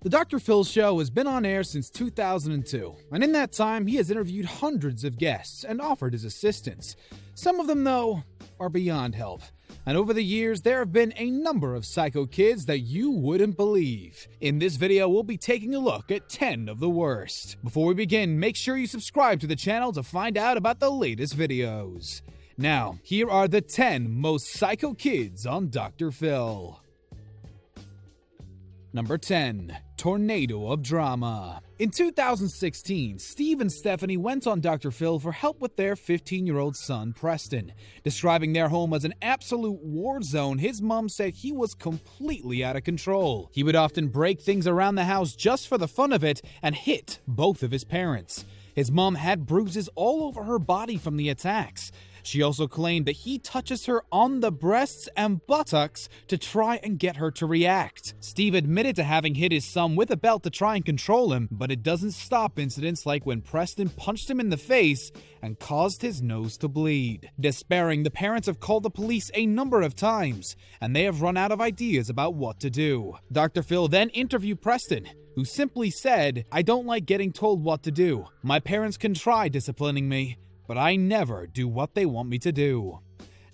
The Dr. Phil Show has been on air since 2002, and in that time, he has interviewed hundreds of guests and offered his assistance. Some of them, though, are beyond help. And over the years, there have been a number of psycho kids that you wouldn't believe. In this video, we'll be taking a look at 10 of the worst. Before we begin, make sure you subscribe to the channel to find out about the latest videos. Now, here are the 10 most psycho kids on Dr. Phil. Number 10. Tornado of Drama. In 2016, Steve and Stephanie went on Dr. Phil for help with their 15-year-old son, Preston. Describing their home as an absolute war zone, his mom said he was completely out of control. He would often break things around the house just for the fun of it and hit both of his parents. His mom had bruises all over her body from the attacks. She also claimed that he touches her on the breasts and buttocks to try and get her to react. Steve admitted to having hit his son with a belt to try and control him, but it doesn't stop incidents like when Preston punched him in the face and caused his nose to bleed. Despairing, the parents have called the police a number of times, and they have run out of ideas about what to do. Dr. Phil then interviewed Preston, who simply said, "I don't like getting told what to do. My parents can try disciplining me, but I never do what they want me to do."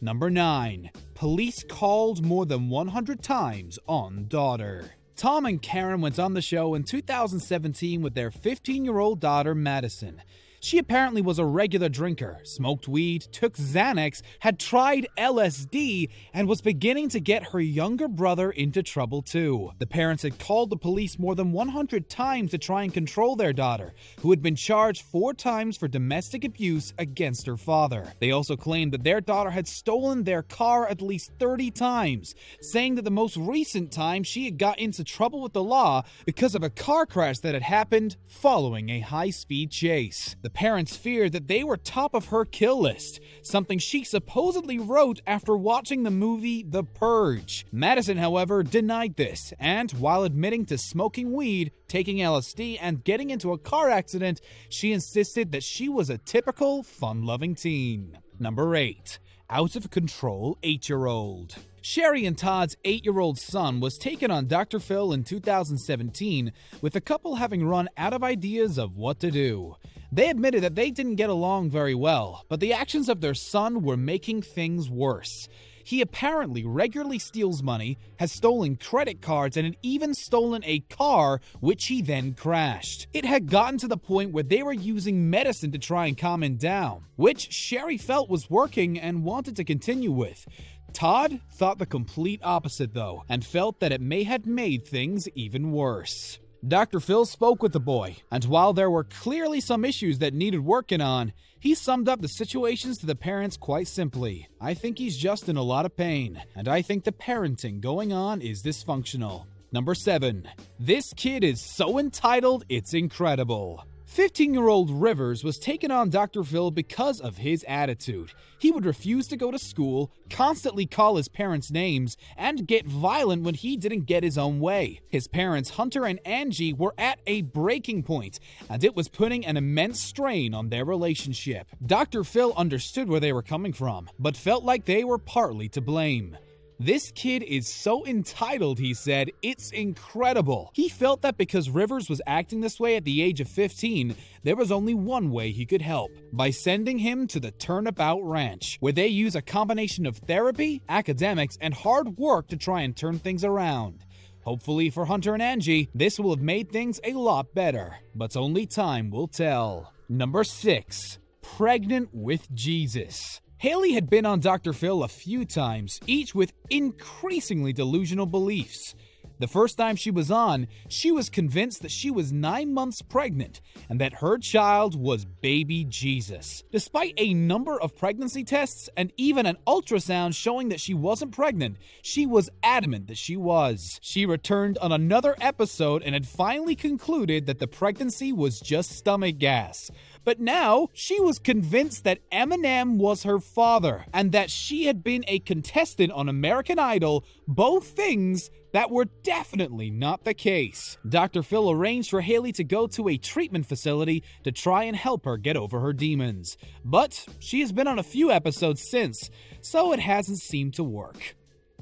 Number 9. Police called more than 100 times on daughter. Tom and Karen went on the show in 2017 with their 15-year-old daughter, Madison. She apparently was a regular drinker, smoked weed, took Xanax, had tried LSD, and was beginning to get her younger brother into trouble too. The parents had called the police more than 100 times to try and control their daughter, who had been charged 4 times for domestic abuse against her father. They also claimed that their daughter had stolen their car at least 30 times, saying that the most recent time she had got into trouble with the law because of a car crash that had happened following a high-speed chase. The parents feared that they were top of her kill list, something she supposedly wrote after watching the movie The Purge. Madison, however, denied this, and while admitting to smoking weed, taking LSD, and getting into a car accident, she insisted that she was a typical fun-loving teen. Number 8. Out of control 8-year-old. Sherry and Todd's 8-year-old son was taken on Dr. Phil in 2017, with the couple having run out of ideas of what to do. They admitted that they didn't get along very well, but the actions of their son were making things worse. He apparently regularly steals money, has stolen credit cards, and had even stolen a car, which he then crashed. It had gotten to the point where they were using medicine to try and calm him down, which Sherry felt was working and wanted to continue with. Todd thought the complete opposite though, and felt that it may have made things even worse. Dr. Phil spoke with the boy, and while there were clearly some issues that needed working on, he summed up the situations to the parents quite simply. "I think he's just in a lot of pain, and I think the parenting going on is dysfunctional." Number 7. This kid is so entitled, it's incredible. 15-year-old Rivers was taken on Dr. Phil because of his attitude. He would refuse to go to school, constantly call his parents names, and get violent when he didn't get his own way. His parents, Hunter and Angie, were at a breaking point, and it was putting an immense strain on their relationship. Dr. Phil understood where they were coming from, but felt like they were partly to blame. "This kid is so entitled," he said, "it's incredible." He felt that because Rivers was acting this way at the age of 15, there was only one way he could help, by sending him to the Turnabout Ranch, where they use a combination of therapy, academics, and hard work to try and turn things around. Hopefully for Hunter and Angie, this will have made things a lot better, but only time will tell. Number 6. Pregnant with Jesus. Haley had been on Dr. Phil a few times, each with increasingly delusional beliefs. The first time she was on, she was convinced that she was 9 months pregnant and that her child was baby Jesus. Despite a number of pregnancy tests and even an ultrasound showing that she wasn't pregnant, she was adamant that she was. She returned on another episode and had finally concluded that the pregnancy was just stomach gas. But now, she was convinced that Eminem was her father, and that she had been a contestant on American Idol, both things that were definitely not the case. Dr. Phil arranged for Haley to go to a treatment facility to try and help her get over her demons. But she has been on a few episodes since, so it hasn't seemed to work.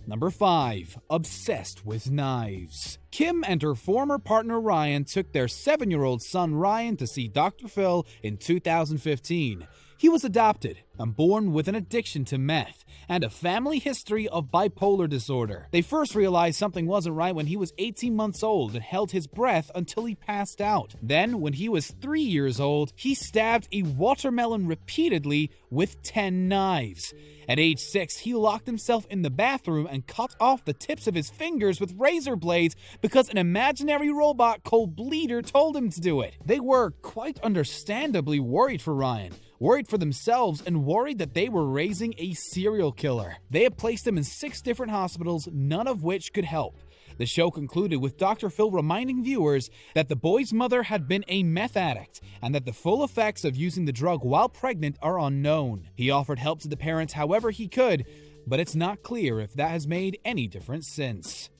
Number 5. Obsessed with knives. Kim and her former partner Ryan took their 7-year-old son Ryan to see Dr. Phil in 2015. He was adopted and born with an addiction to meth and a family history of bipolar disorder. They first realized something wasn't right when he was 18 months old and held his breath until he passed out. Then, when he was 3 years old, he stabbed a watermelon repeatedly with 10 knives. At age 6, he locked himself in the bathroom and cut off the tips of his fingers with razor blades because an imaginary robot called Bleeder told him to do it. They were quite understandably worried for Ryan, worried for themselves, and worried that they were raising a serial killer. They had placed him in 6 different hospitals, none of which could help. The show concluded with Dr. Phil reminding viewers that the boy's mother had been a meth addict and that the full effects of using the drug while pregnant are unknown. He offered help to the parents however he could, but it's not clear if that has made any difference since.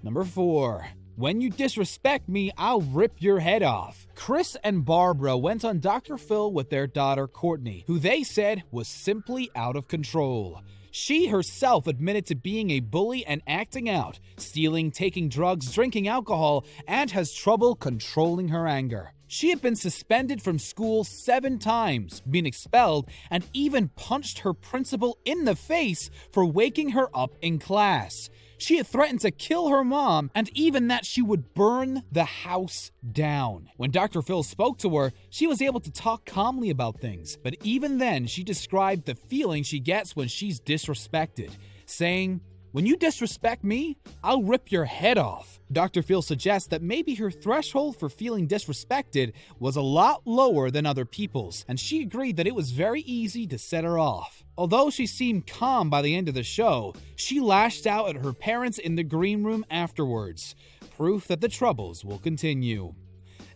Number 4. When you disrespect me, I'll rip your head off. Chris and Barbara went on Dr. Phil with their daughter Courtney, who they said was simply out of control. She herself admitted to being a bully and acting out, stealing, taking drugs, drinking alcohol, and has trouble controlling her anger. She had been suspended from school 7 times, been expelled, and even punched her principal in the face for waking her up in class. She had threatened to kill her mom, and even that she would burn the house down. When Dr. Phil spoke to her, she was able to talk calmly about things, but even then, she described the feeling she gets when she's disrespected, saying, "When you disrespect me, I'll rip your head off." Dr. Phil suggests that maybe her threshold for feeling disrespected was a lot lower than other people's, and she agreed that it was very easy to set her off. Although she seemed calm by the end of the show, she lashed out at her parents in the green room afterwards, proof that the troubles will continue.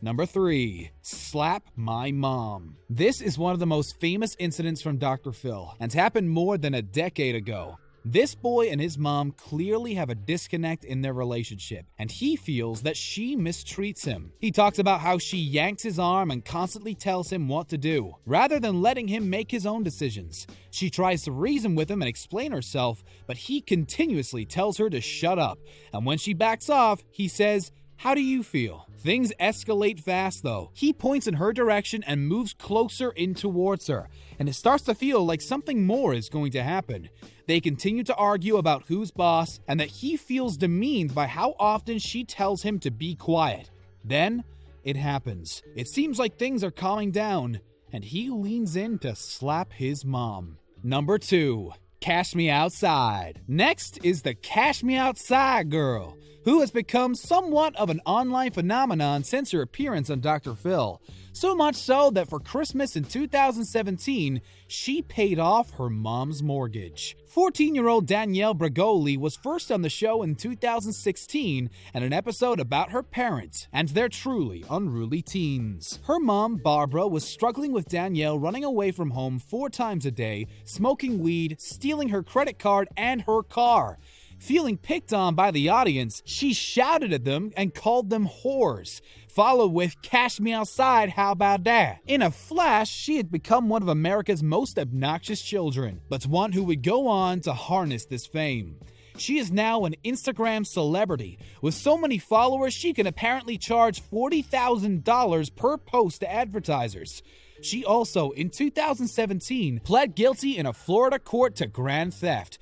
Number 3. Slap my mom. This is one of the most famous incidents from Dr. Phil, and happened more than a decade ago. This boy and his mom clearly have a disconnect in their relationship, and he feels that she mistreats him. He talks about how she yanks his arm and constantly tells him what to do, rather than letting him make his own decisions. She tries to reason with him and explain herself, but he continuously tells her to shut up, and when she backs off, he says, "How do you feel?" Things escalate fast though. He points in her direction and moves closer in towards her, and it starts to feel like something more is going to happen. They continue to argue about who's boss, and that he feels demeaned by how often she tells him to be quiet. Then, it happens. It seems like things are calming down, and he leans in to slap his mom. Number 2. Cash Me Outside. Next is the Cash Me Outside girl, who has become somewhat of an online phenomenon since her appearance on Dr. Phil. So much so that for Christmas in 2017, she paid off her mom's mortgage. 14-year-old Danielle Bregoli was first on the show in 2016 in an episode about her parents and their truly unruly teens. Her mom, Barbara, was struggling with Danielle running away from home 4 times a day, smoking weed, stealing her credit card and her car. Feeling picked on by the audience, she shouted at them and called them whores, followed with "Cash me outside, how about that?" In a flash, she had become one of America's most obnoxious children, but one who would go on to harness this fame. She is now an Instagram celebrity. With so many followers, she can apparently charge $40,000 per post to advertisers. She also, in 2017, pled guilty in a Florida court to grand theft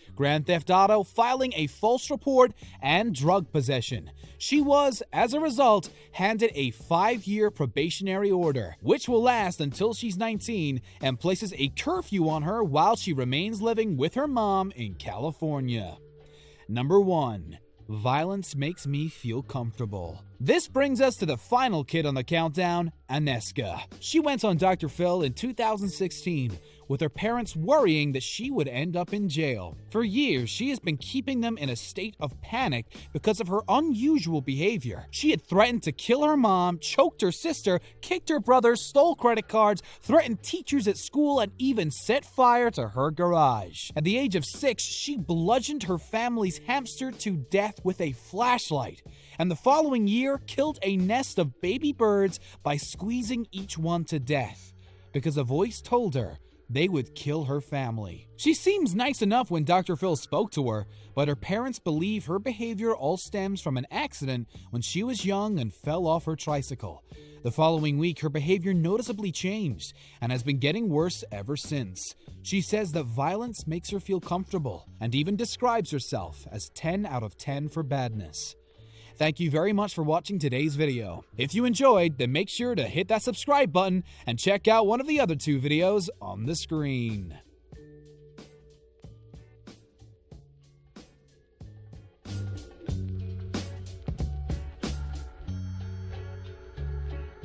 auto, filing a false report, and drug possession. She was, as a result, handed a 5-year probationary order, which will last until she's 19 and places a curfew on her while she remains living with her mom in California. Number 1. Violence makes me feel comfortable. This brings us to the final kid on the countdown, Aneska. She went on Dr. Phil in 2016, with her parents worrying that she would end up in jail. For years, she has been keeping them in a state of panic because of her unusual behavior. She had threatened to kill her mom, choked her sister, kicked her brother, stole credit cards, threatened teachers at school, and even set fire to her garage. At the age of 6, she bludgeoned her family's hamster to death with a flashlight, and the following year killed a nest of baby birds by squeezing each one to death, because a voice told her they would kill her family. She seems nice enough when Dr. Phil spoke to her, but her parents believe her behavior all stems from an accident when she was young and fell off her tricycle. The following week, her behavior noticeably changed and has been getting worse ever since. She says that violence makes her feel comfortable and even describes herself as 10 out of 10 for badness. Thank you very much for watching today's video. If you enjoyed, then make sure to hit that subscribe button and check out one of the other 2 videos on the screen.